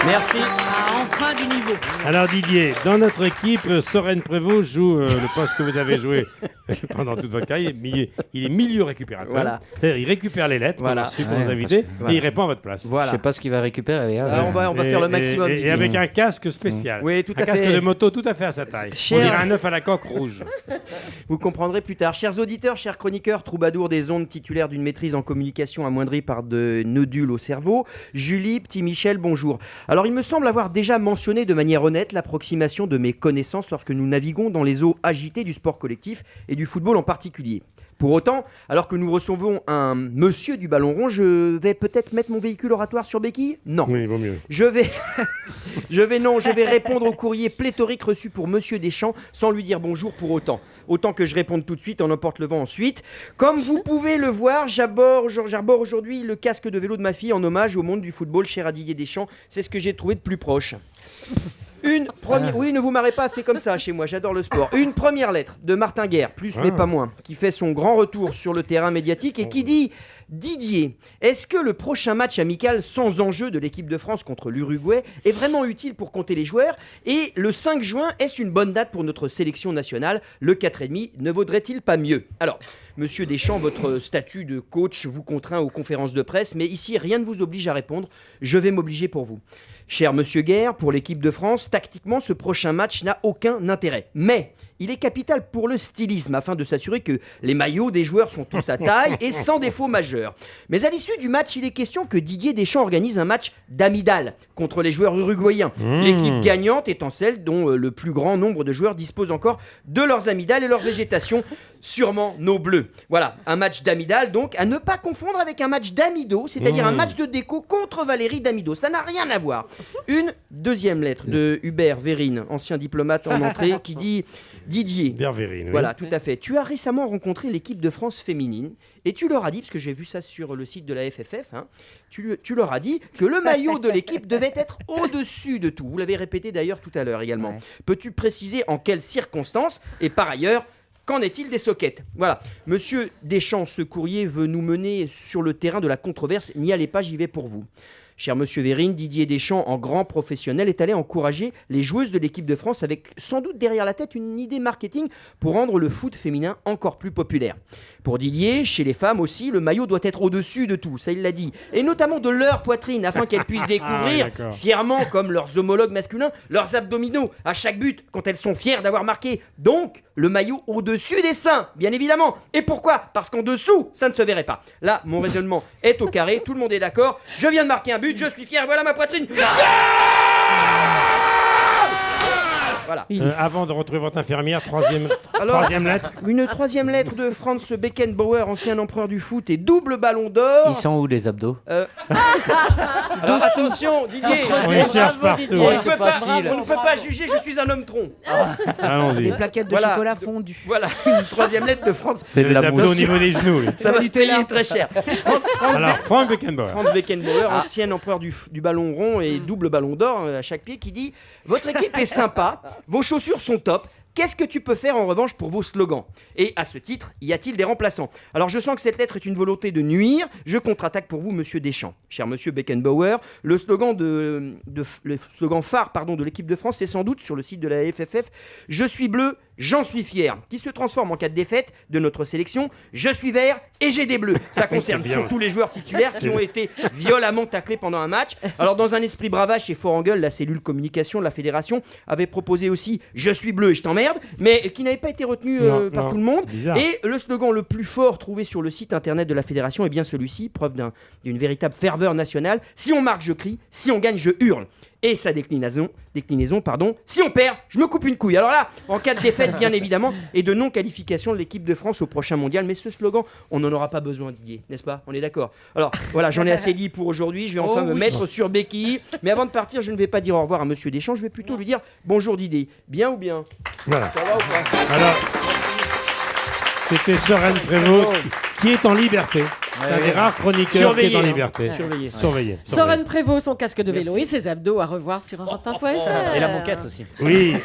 Merci. Enfin du niveau. Alors Didier, dans notre équipe, Soren Prévost joue le poste que vous avez joué pendant toute votre carrière. Il est milieu récupérateur. Voilà. C'est-à-dire, il récupère les lettres Voilà. qu'on a reçues pour nos invités et il répond à votre place. Voilà. Je sais pas ce qu'il va récupérer. On va faire le maximum. Et Didier. avec un casque spécial. Oui, tout à un casque fait. de moto tout à fait à sa taille. Cher- On dirait un œuf à la coque rouge. Vous comprendrez plus tard. Chers auditeurs, chers chroniqueurs, troubadours des ondes, titulaires d'une maîtrise en communication amoindrie par de nodules au cerveau, Julie, petit Michel, bonjour. Alors il me semble avoir déjà mentionné de manière honnête l'approximation de mes connaissances lorsque nous naviguons dans les eaux agitées du sport collectif et du football en particulier. Pour autant, alors que nous recevons un monsieur du ballon rond, je vais peut-être mettre mon véhicule oratoire sur béquille ? Non. Oui, il vaut mieux. Je vais répondre au courrier pléthorique reçu pour Monsieur Deschamps sans lui dire bonjour pour autant. Autant que je réponde tout de suite, en emporte le vent ensuite. Comme vous pouvez le voir, j'arbore aujourd'hui le casque de vélo de ma fille en hommage au monde du football cher à Didier Deschamps. C'est ce que j'ai trouvé de plus proche. Oui, ne vous marrez pas, c'est comme ça chez moi, j'adore le sport. Une première lettre de Martin Guerre, plus mais pas moins, qui fait son grand retour sur le terrain médiatique et qui dit: Didier, est-ce que le prochain match amical sans enjeu de l'équipe de France contre l'Uruguay est vraiment utile pour compter les joueurs? Et le 5 juin, est-ce une bonne date pour notre sélection nationale? Le 4,5 ne vaudrait-il pas mieux? Alors, Monsieur Deschamps, votre statut de coach vous contraint aux conférences de presse, mais ici, rien ne vous oblige à répondre. Je vais m'obliger pour vous. Cher Monsieur Guerre, pour l'équipe de France, tactiquement, ce prochain match n'a aucun intérêt. Mais il est capital pour le stylisme, afin de s'assurer que les maillots des joueurs sont tous à taille et sans défaut majeur. Mais à l'issue du match, il est question que Didier Deschamps organise un match d'amidal contre les joueurs uruguayens. L'équipe gagnante étant celle dont le plus grand nombre de joueurs disposent encore de leurs amygdales et leur végétation, sûrement nos bleus. Voilà, un match d'amidal donc, à ne pas confondre avec un match d'amido, c'est-à-dire un match de déco contre Valérie Damido. Ça n'a rien à voir. Une deuxième lettre de Hubert Vérine, ancien diplomate en entrée, qui dit: Didier, Bervérine, oui. voilà, tout à fait. Tu as récemment rencontré l'équipe de France féminine et tu leur as dit, parce que j'ai vu ça sur le site de la FFF, tu leur as dit que le maillot de l'équipe devait être au-dessus de tout. Vous l'avez répété d'ailleurs tout à l'heure également. Ouais. Peux-tu préciser en quelles circonstances? Et par ailleurs, qu'en est-il des sockets? Voilà. Monsieur Deschamps, ce courrier veut nous mener sur le terrain de la controverse. N'y allez pas, j'y vais pour vous. Cher Monsieur Vérine, Didier Deschamps, en grand professionnel, est allé encourager les joueuses de l'équipe de France avec sans doute derrière la tête une idée marketing pour rendre le foot féminin encore plus populaire. Pour Didier, chez les femmes aussi, le maillot doit être au-dessus de tout, ça il l'a dit, et notamment de leur poitrine afin qu'elles puissent découvrir fièrement, comme leurs homologues masculins, leurs abdominaux à chaque but quand elles sont fières d'avoir marqué. Donc, le maillot au-dessus des seins, bien évidemment. Et pourquoi? Parce qu'en dessous, ça ne se verrait pas. Là, mon raisonnement est au carré, tout le monde est d'accord. Je viens de marquer un but, je suis fier, voilà ma poitrine. Voilà. Avant de retrouver votre infirmière, troisième lettre. Une troisième lettre de Franz Beckenbauer, ancien empereur du foot et double ballon d'or. Ils sont où les abdos? Alors attention, Didier. On les cherche partout. On ne peut pas juger, je suis un homme tronc. Allons-y. Des plaquettes de chocolat fondues. Voilà, une troisième lettre de Franz. C'est de Les la abdos mousse. au niveau des genoux. Ça va se payer très cher. Alors, Frank Beckenbauer. Franz Beckenbauer, ancien empereur du ballon rond et double ballon d'or à chaque pied, qui dit: votre équipe est sympa, vos chaussures sont top. Qu'est-ce que tu peux faire en revanche pour vos slogans? Et à ce titre, y a-t-il des remplaçants? Alors je sens que cette lettre est une volonté de nuire. Je contre-attaque pour vous, Monsieur Deschamps. Cher Monsieur Beckenbauer, le slogan phare de l'équipe de France, c'est sans doute sur le site de la FFF: je suis bleu, j'en suis fier, qui se transforme en cas de défaite de notre sélection: je suis vert et j'ai des bleus. Ça concerne surtout les joueurs titulaires qui ont été violemment taclés pendant un match. Alors dans un esprit bravache et fort en gueule, la cellule communication de la fédération avait proposé aussi: je suis bleu et je t'emmerde, mais qui n'avait pas été retenu par tout le monde. Bizarre. Et le slogan le plus fort trouvé sur le site internet de la fédération est bien celui-ci, preuve d'une véritable ferveur nationale: si on marque, je crie, si on gagne, je hurle. Et sa déclinaison, si on perd, je me coupe une couille. Alors là, en cas de défaite, bien évidemment, et de non-qualification de l'équipe de France au prochain mondial. Mais ce slogan, on n'en aura pas besoin, Didier, n'est-ce pas? On est d'accord. Alors voilà, j'en ai assez dit pour aujourd'hui. Je vais enfin me mettre sur béquille. Mais avant de partir, je ne vais pas dire au revoir à Monsieur Deschamps. Je vais plutôt lui dire: bonjour Didier. Bien ou bien? Voilà. Ça va ou pas? Alors, c'était Soren Prévost qui est en liberté. C'est un des rares chroniqueurs qui est en liberté. Surveillé. Soren Prévost, son casque de vélo et ses abdos à revoir sur europe1.fr. Et la moquette aussi. Oui.